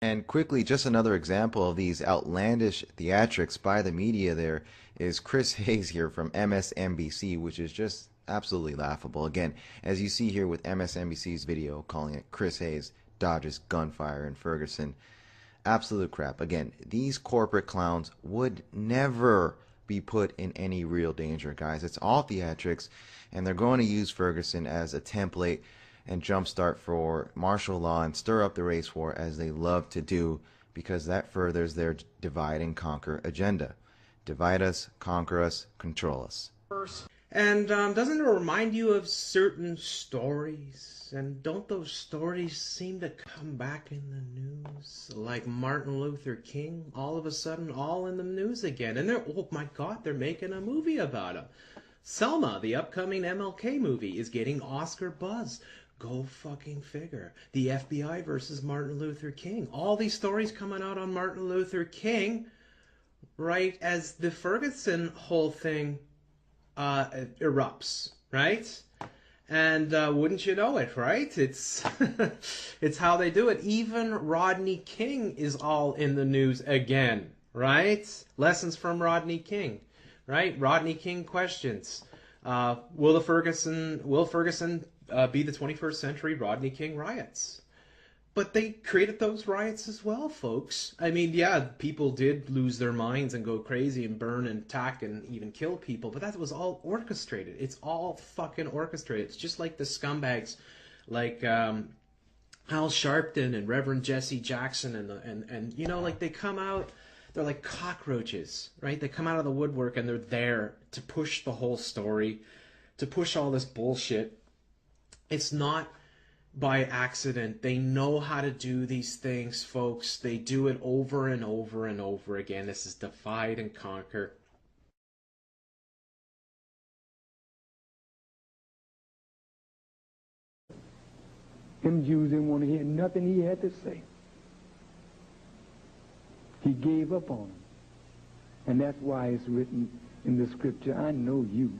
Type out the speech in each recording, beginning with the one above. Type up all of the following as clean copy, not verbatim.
And quickly, just another example of these outlandish theatrics by the media there is Chris Hayes here from MSNBC, which is just absolutely laughable. Again, as you see here with MSNBC's video calling it Chris Hayes dodges gunfire in Ferguson. Absolute crap. Again, these corporate clowns would never be put in any real danger, guys. It's all theatrics, and they're going to use Ferguson as a template and jumpstart for martial law and stir up the race war as they love to do, because that furthers their divide and conquer agenda. Divide us, conquer us, control us. And doesn't it remind you of certain stories? And don't those stories seem to come back in the news? Like Martin Luther King, all of a sudden, all in the news again. And they're, oh my God, they're making a movie about him. Selma, the upcoming MLK movie, is getting Oscar buzz. Go fucking figure. The FBI versus Martin Luther King. All these stories coming out on Martin Luther King, right as the Ferguson whole thing erupts, right? And wouldn't you know it, right? It's it's how they do it. Even Rodney King is all in the news again, right? Lessons from Rodney King, right? Rodney King questions: Will Ferguson be the 21st century Rodney King riots? But they created those riots as well, folks. I mean, yeah, people did lose their minds and go crazy and burn and attack and even kill people, but that was all orchestrated. It's all fucking orchestrated. It's just like the scumbags like Al Sharpton and Reverend Jesse Jackson and you know, like they come out, they're like cockroaches, right? They come out of the woodwork and they're there to push the whole story, to push all this bullshit. It's not by accident. They know how to do these things, folks. They do it over and over and over again. This is divide and conquer. Them Jews didn't want to hear nothing he had to say. He gave up on them. And that's why it's written in the scripture, I know you.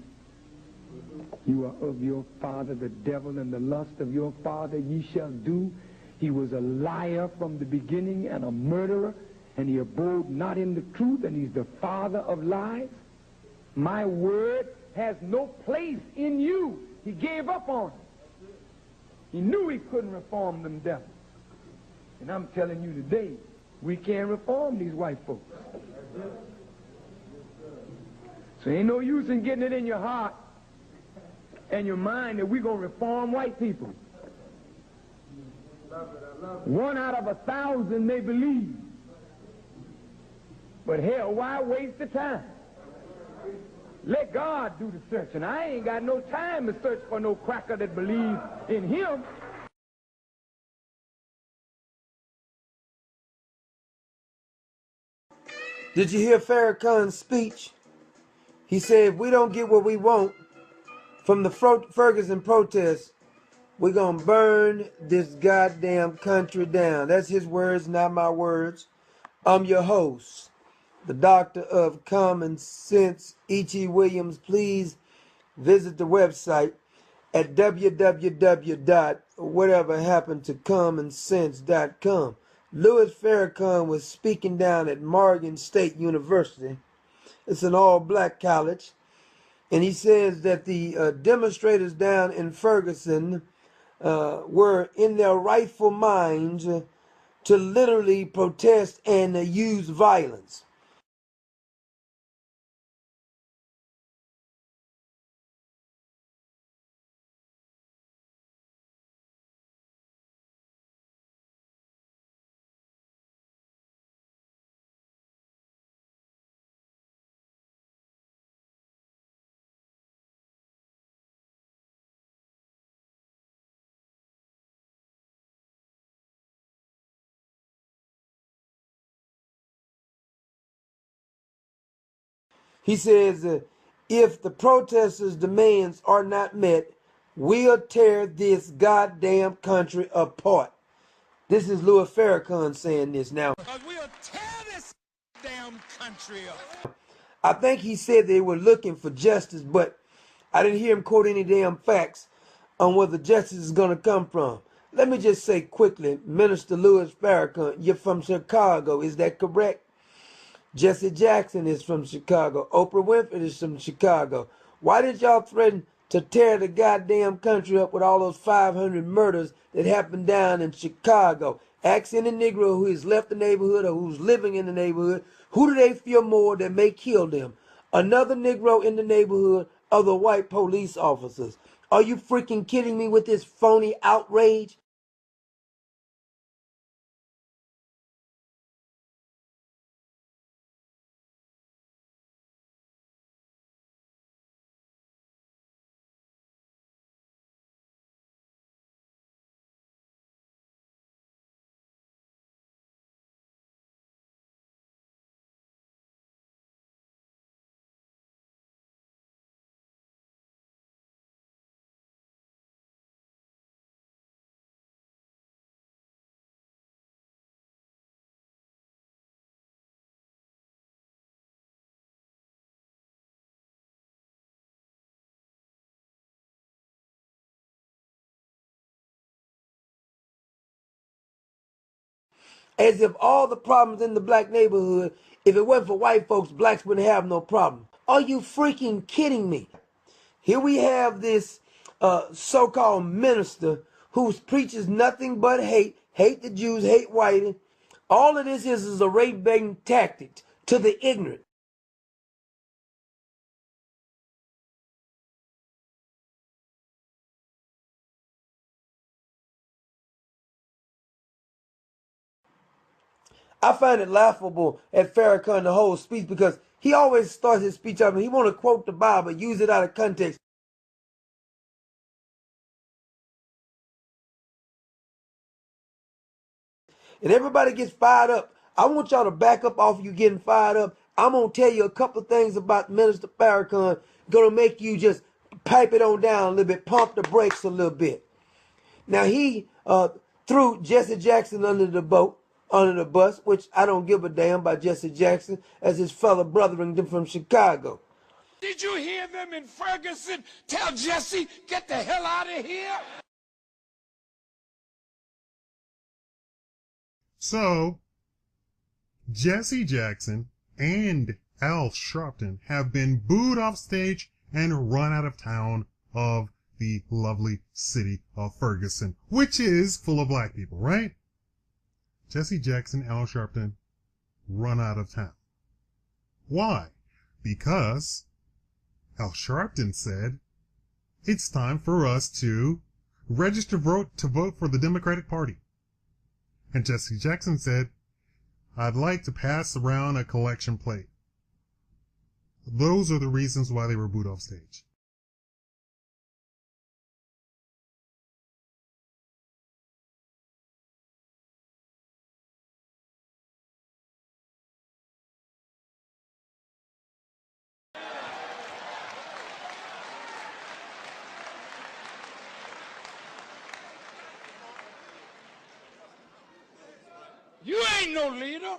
You are of your father, the devil, and the lust of your father ye shall do. He was a liar from the beginning and a murderer, and he abode not in the truth, and he's the father of lies. My word has no place in you. He gave up on it. He knew he couldn't reform them devils. And I'm telling you today, we can't reform these white folks. So ain't no use in getting it in your heart and your mind that we're going to reform white people. 1 out of 1,000 may believe. But hell, why waste the time? Let God do the searching. I ain't got no time to search for no cracker that believes in him. Did you hear Farrakhan's speech? He said, if we don't get what we want from the Ferguson protests, we're going to burn this goddamn country down. That's his words, not my words. I'm your host, the doctor of common sense, E.T. Williams. Please visit the website at www.whateverhappenedtocommonsense.com. Louis Farrakhan was speaking down at Morgan State University. It's an all-black college. And he says that the demonstrators down in Ferguson were in their rightful minds to literally protest and use violence. He says, if the protesters' demands are not met, we'll tear this goddamn country apart. This is Louis Farrakhan saying this now. We'll tear this damn country up. I think he said they were looking for justice, but I didn't hear him quote any damn facts on where the justice is going to come from. Let me just say quickly, Minister Louis Farrakhan, you're from Chicago, is that correct? Jesse Jackson is from Chicago. Oprah Winfrey is from Chicago. Why did y'all threaten to tear the goddamn country up with all those 500 murders that happened down in Chicago? Ask any Negro who has left the neighborhood or who's living in the neighborhood, who do they fear more that may kill them? Another Negro in the neighborhood or the white police officers? Are you freaking kidding me with this phony outrage? As if all the problems in the black neighborhood, if it wasn't for white folks, blacks wouldn't have no problem. Are you freaking kidding me? Here we have this so-called minister who preaches nothing but hate the Jews, hate whiting. All of this is a race-baiting tactic to the ignorant. I find it laughable at Farrakhan the whole speech because he always starts his speech up and he want to quote the Bible, use it out of context. And everybody gets fired up. I want y'all to back up off you getting fired up. I'm going to tell you a couple of things about Minister Farrakhan going to make you just pipe it on down a little bit, pump the brakes a little bit. Now he threw Jesse Jackson under the bus, which I don't give a damn about Jesse Jackson as his fellow brethren from Chicago. Did you hear them in Ferguson tell Jesse, get the hell out of here? So, Jesse Jackson and Al Sharpton have been booed off stage and run out of town of the lovely city of Ferguson, which is full of black people, right? Jesse Jackson, Al Sharpton run out of town. Why? Because Al Sharpton said, it's time for us to register to vote for the Democratic Party. And Jesse Jackson said, I'd like to pass around a collection plate. Those are the reasons why they were booed off stage. You ain't no leader.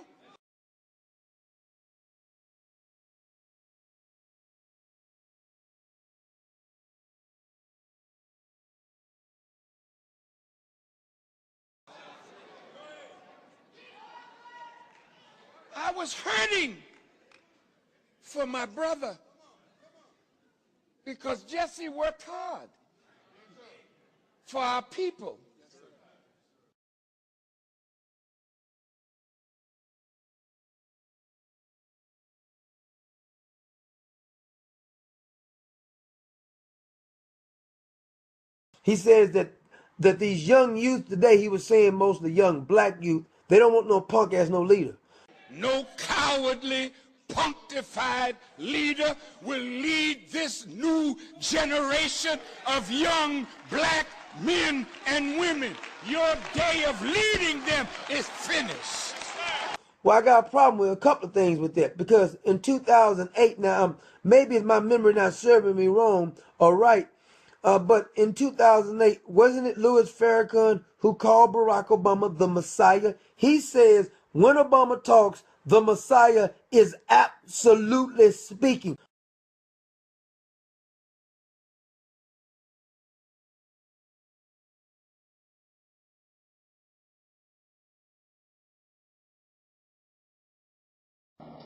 I was hurting for my brother because Jesse worked hard for our people. He says that these young youth today, he was saying mostly young black youth, they don't want no punk as no leader. No cowardly, punctified leader will lead this new generation of young black men and women. Your day of leading them is finished. Well, I got a problem with a couple of things with that because in 2008, now maybe if my memory not serving me wrong or right, but in 2008, wasn't it Louis Farrakhan who called Barack Obama the Messiah? He says when Obama talks, the Messiah is absolutely speaking.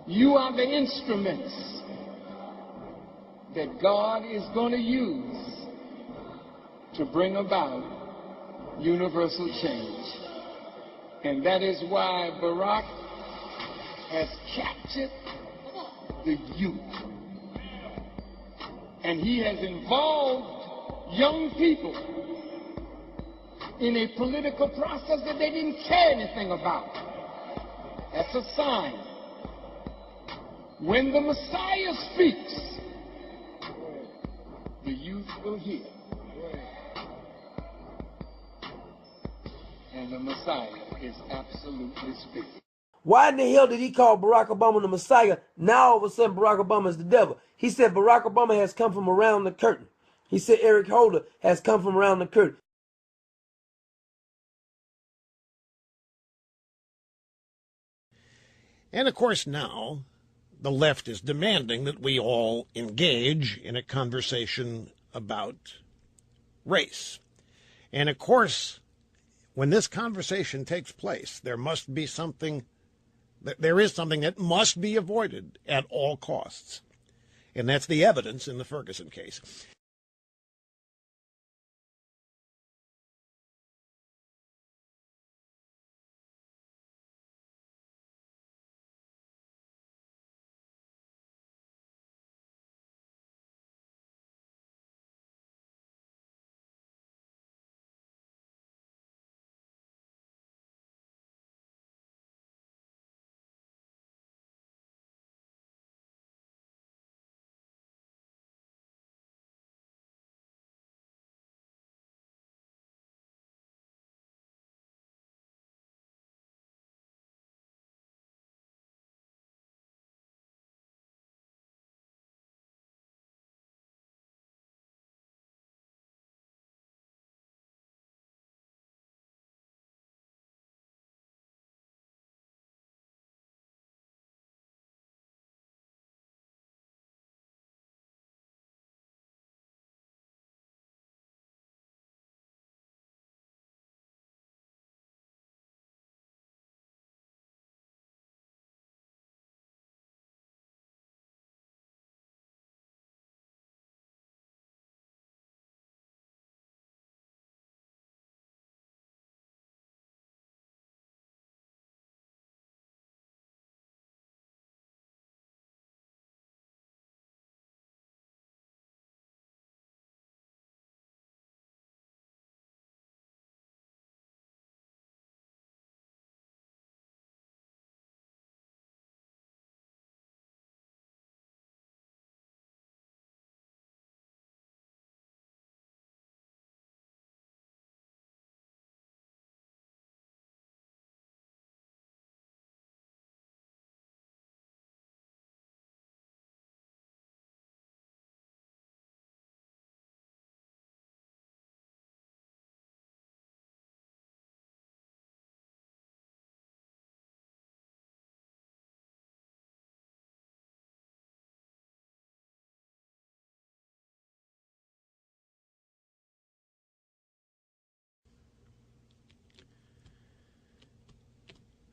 You are the instruments that God is going to use to bring about universal change. And that is why Barack has captured the youth. And he has involved young people in a political process that they didn't care anything about. That's a sign. When the Messiah speaks, the youth will hear. And the Messiah is absolutely speaking. Why in the hell did he call Barack Obama the Messiah? Now all of a sudden Barack Obama is the devil. He said Barack Obama has come from around the curtain. He said Eric Holder has come from around the curtain. And of course now, the left is demanding that we all engage in a conversation about race. And of course, when this conversation takes place, there is something that must be avoided at all costs. And that's the evidence in the Ferguson case.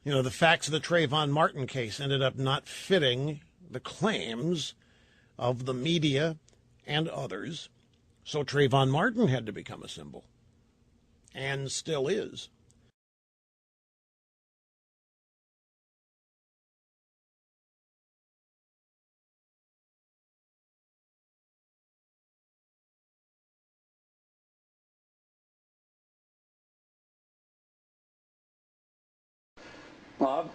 You know, the facts of the Trayvon Martin case ended up not fitting the claims of the media and others. So Trayvon Martin had to become a symbol, and still is. Bob?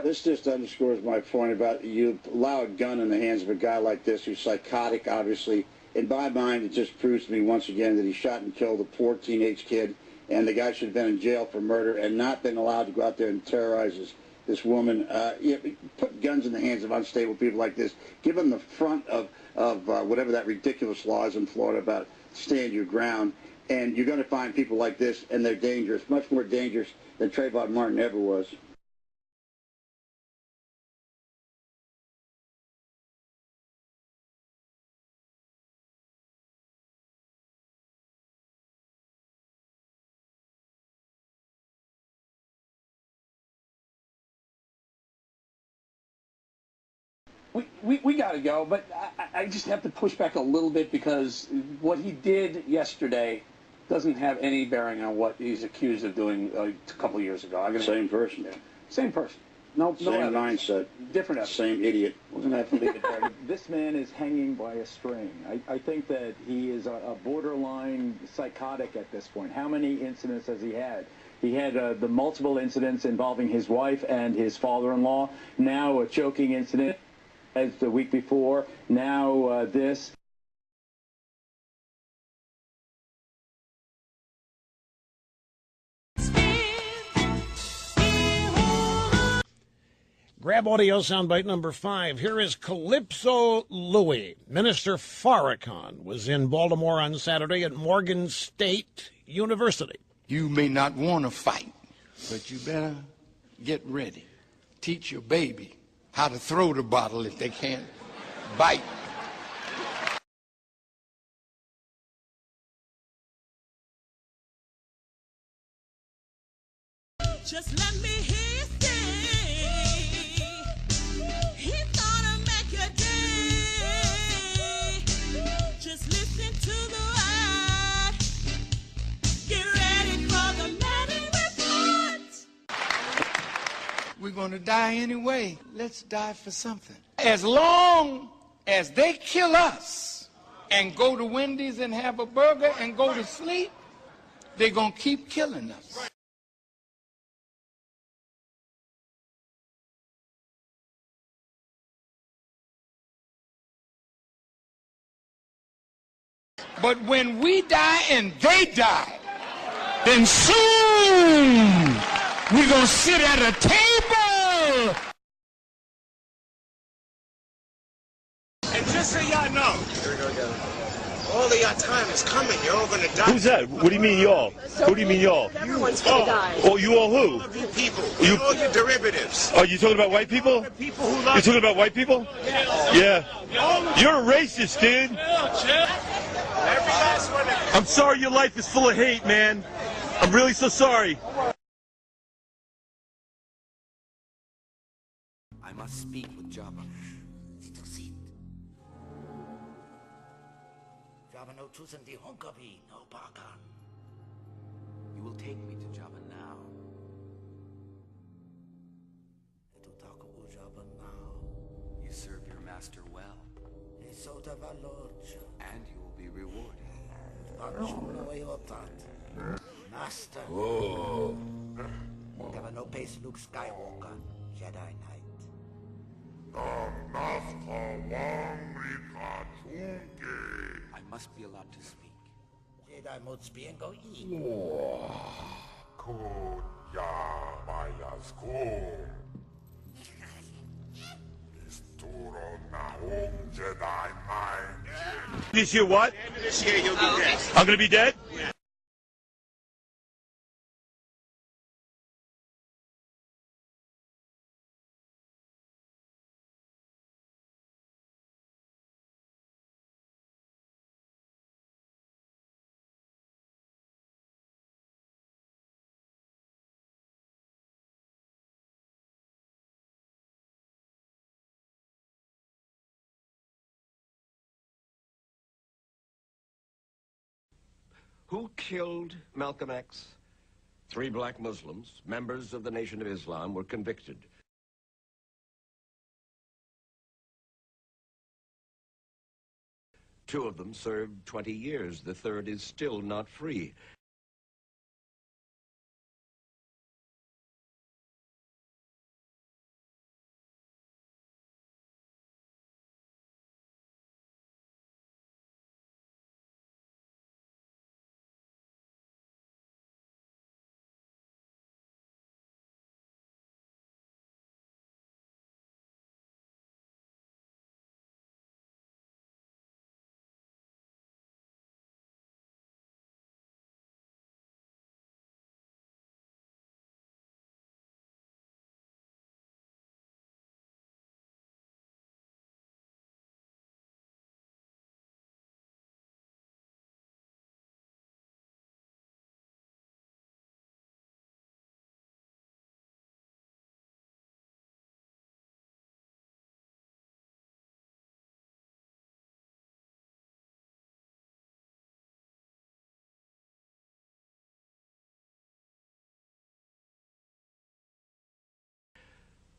This just underscores my point about you allow a gun in the hands of a guy like this who's psychotic, obviously. In my mind, it just proves to me once again that he shot and killed a poor teenage kid, and the guy should have been in jail for murder and not been allowed to go out there and terrorize this woman. Put guns in the hands of unstable people like this. Give them the front of whatever that ridiculous law is in Florida about stand your ground. And you're going to find people like this, and they're dangerous, much more dangerous than Trayvon Martin ever was. we got to go, but I just have to push back a little bit because what he did yesterday doesn't have any bearing on what he's accused of doing a couple of years ago. Same person. Same person. No Same evidence. mindset. Different evidence. Same idiot. We're going to have to leave it there. This man is hanging by a string. I think that he is a borderline psychotic at this point. How many incidents has he had? He had the multiple incidents involving his wife and his father-in-law. Now a choking incident as the week before. Now this. Grab audio soundbite number 5. Here is Calypso Louie. Minister Farrakhan was in Baltimore on Saturday at Morgan State University. You may not want to fight, but you better get ready. Teach your baby how to throw the bottle if they can't bite. Just let me hear you say, he's gonna make your day. Just listen to the word. Get ready for the Manning Report. We're going to die anyway. Let's die for something. As long as they kill us and go to Wendy's and have a burger and go to sleep, they're going to keep killing us. But when we die and they die, then soon we're going to sit at a table. And just so y'all know, all of y'all time is coming. You're all going to die. Who's that? What do you mean y'all? Who do you mean y'all? Everyone's going to die. Oh, you all who? All of you people. All you derivatives. Are you talking about white people? People who love You're talking about white people? Yeah. You're a racist, dude. Every last one of you. I'm sorry your life is full of hate, man. I'm really so sorry. I must speak with Jabba. Sit. Jabba no tusen di honkabi no pakan. You will take me to Jabba now. Etutako u Jabba now. You serve your master well. And you will be rewarded. Master. Oh. Jabba no pace Luke Skywalker, Jedi Knight. I must be allowed to speak. Jedi mode speak and go eat. This year what? End of this year, you'll be dead. I'm gonna be dead? Yeah. Who killed Malcolm X? 3 black Muslims, members of the Nation of Islam, were convicted. 2 of them served 20 years. The 3rd is still not free.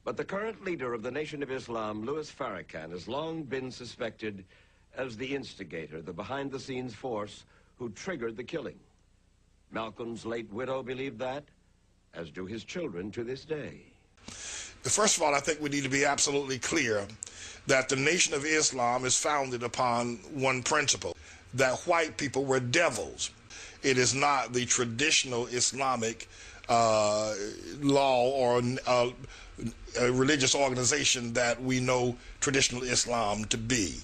But the current leader of the Nation of Islam, Louis Farrakhan, has long been suspected as the instigator, the behind-the-scenes force who triggered the killing. Malcolm's late widow believed that, as do his children to this day. First of all, I think we need to be absolutely clear that the Nation of Islam is founded upon one principle, that white people were devils. It is not the traditional Islamic law or a religious organization that we know traditional Islam to be.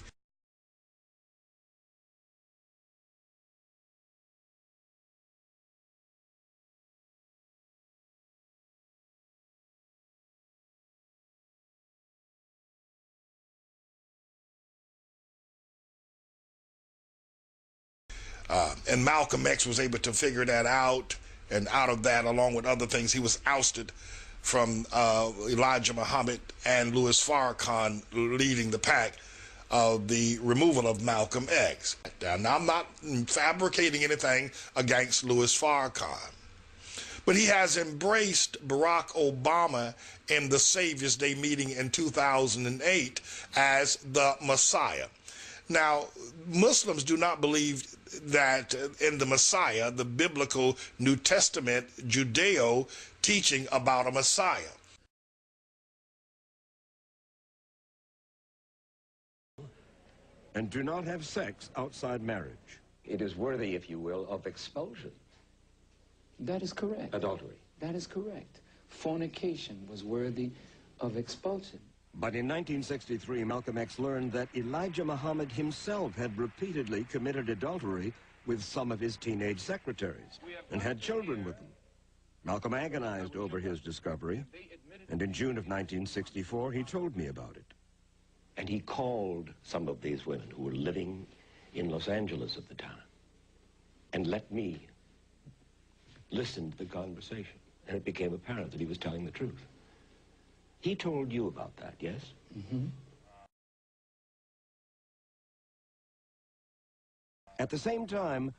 And Malcolm X was able to figure that out, and out of that, along with other things, he was ousted from Elijah Muhammad and Louis Farrakhan leading the pack of the removal of Malcolm X. Now, I'm not fabricating anything against Louis Farrakhan, but he has embraced Barack Obama in the Savior's Day meeting in 2008 as the Messiah. Now, Muslims do not believe that in the Messiah, the biblical New Testament Judeo teaching about a Messiah. And do not have sex outside marriage. It is worthy, if you will, of expulsion. That is correct. Adultery. That is correct. Fornication was worthy of expulsion. But in 1963, Malcolm X learned that Elijah Muhammad himself had repeatedly committed adultery with some of his teenage secretaries and had children with them. Malcolm agonized over his discovery, and in June of 1964, he told me about it. And he called some of these women who were living in Los Angeles at the time and let me listen to the conversation, and it became apparent that he was telling the truth. He told you about that, yes? Mm-hmm. At the same time,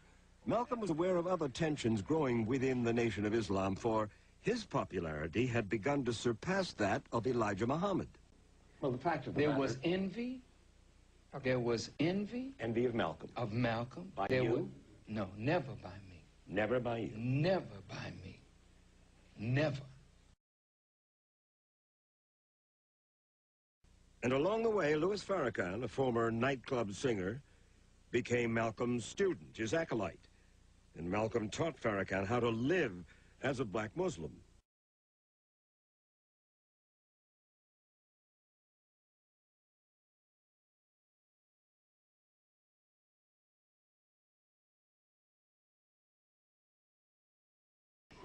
Malcolm was aware of other tensions growing within the Nation of Islam, for his popularity had begun to surpass that of Elijah Muhammad. Well, the fact of the matter... There was envy. There was envy. Envy of Malcolm. Of Malcolm. By you? No, never by me. Never by you? Never by me. Never. And along the way, Louis Farrakhan, a former nightclub singer, became Malcolm's student, his acolyte. And Malcolm taught Farrakhan how to live as a black Muslim.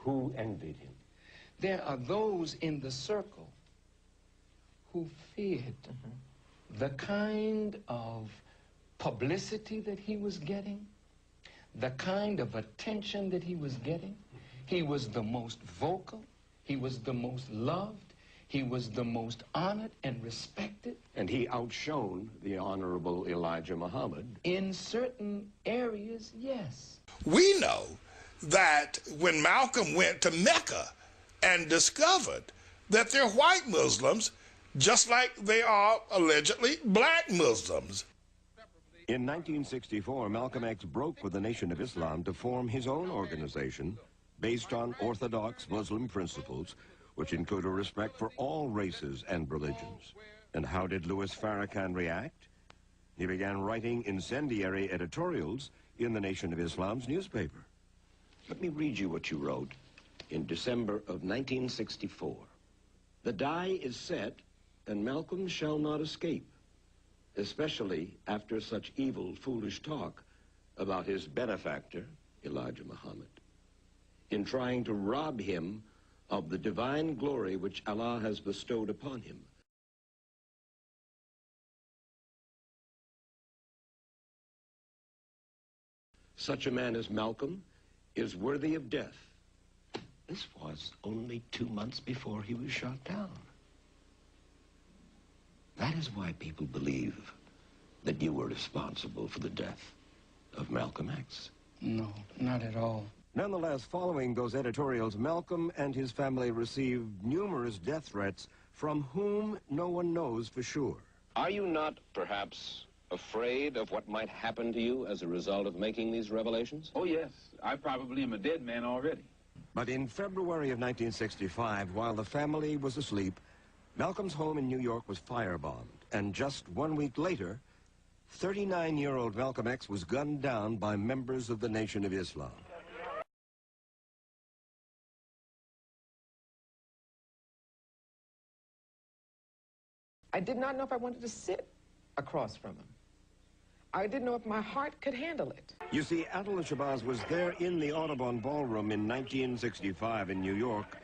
Who envied him? There are those in the circle who feared the kind of publicity that he was getting, the kind of attention that he was getting. He was the most vocal, he was the most loved, he was the most honored and respected. And he outshone the Honorable Elijah Muhammad. In certain areas, yes. We know that when Malcolm went to Mecca and discovered that they're white Muslims, just like they are allegedly black Muslims. In 1964, Malcolm X broke with the Nation of Islam to form his own organization based on orthodox Muslim principles, which include a respect for all races and religions. And how did Louis Farrakhan react? He began writing incendiary editorials in the Nation of Islam's newspaper. Let me read you what you wrote in December of 1964. The die is set, and Malcolm shall not escape, especially after such evil, foolish talk about his benefactor, Elijah Muhammad, in trying to rob him of the divine glory which Allah has bestowed upon him. Such a man as Malcolm is worthy of death. This was only 2 months before he was shot down. That is why people believe that you were responsible for the death of Malcolm X. No, not at all. Nonetheless, following those editorials, Malcolm and his family received numerous death threats from whom no one knows for sure. Are you not, perhaps, afraid of what might happen to you as a result of making these revelations? Oh, yes. I probably am a dead man already. But in February of 1965, while the family was asleep, Malcolm's home in New York was firebombed. And just 1 week later, 39-year-old Malcolm X was gunned down by members of the Nation of Islam. I did not know if I wanted to sit across from him. I didn't know if my heart could handle it. You see, Atala Shabazz was there in the Audubon Ballroom in 1965 in New York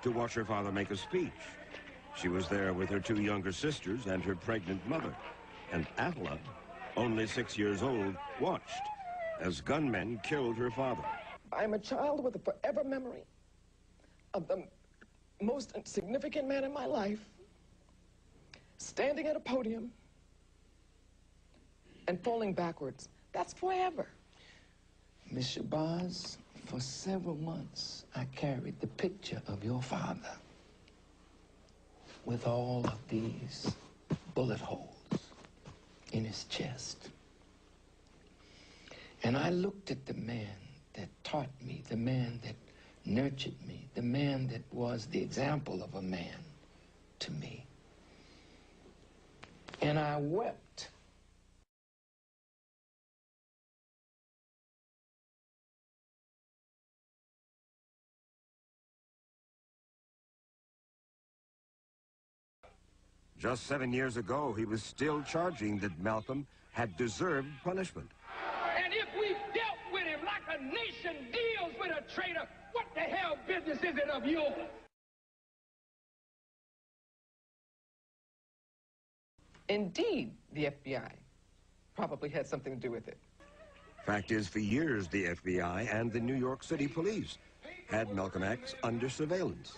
to watch her father make a speech. She was there with her 2 younger sisters and her pregnant mother. And Atala, only 6 years old, watched as gunmen killed her father. I am a child with a forever memory of the most significant man in my life standing at a podium and falling backwards. That's forever. Miss Shabazz, for several months, I carried the picture of your father with all of these bullet holes in his chest. And I looked at the man that taught me, the man that nurtured me, the man that was the example of a man to me. And I wept. Just 7 years ago, he was still charging that Malcolm had deserved punishment. And if we dealt with him like a nation deals with a traitor, what the hell business is it of yours? Indeed, the FBI probably had something to do with it. Fact is, for years, the FBI and the New York City police had Malcolm X under surveillance.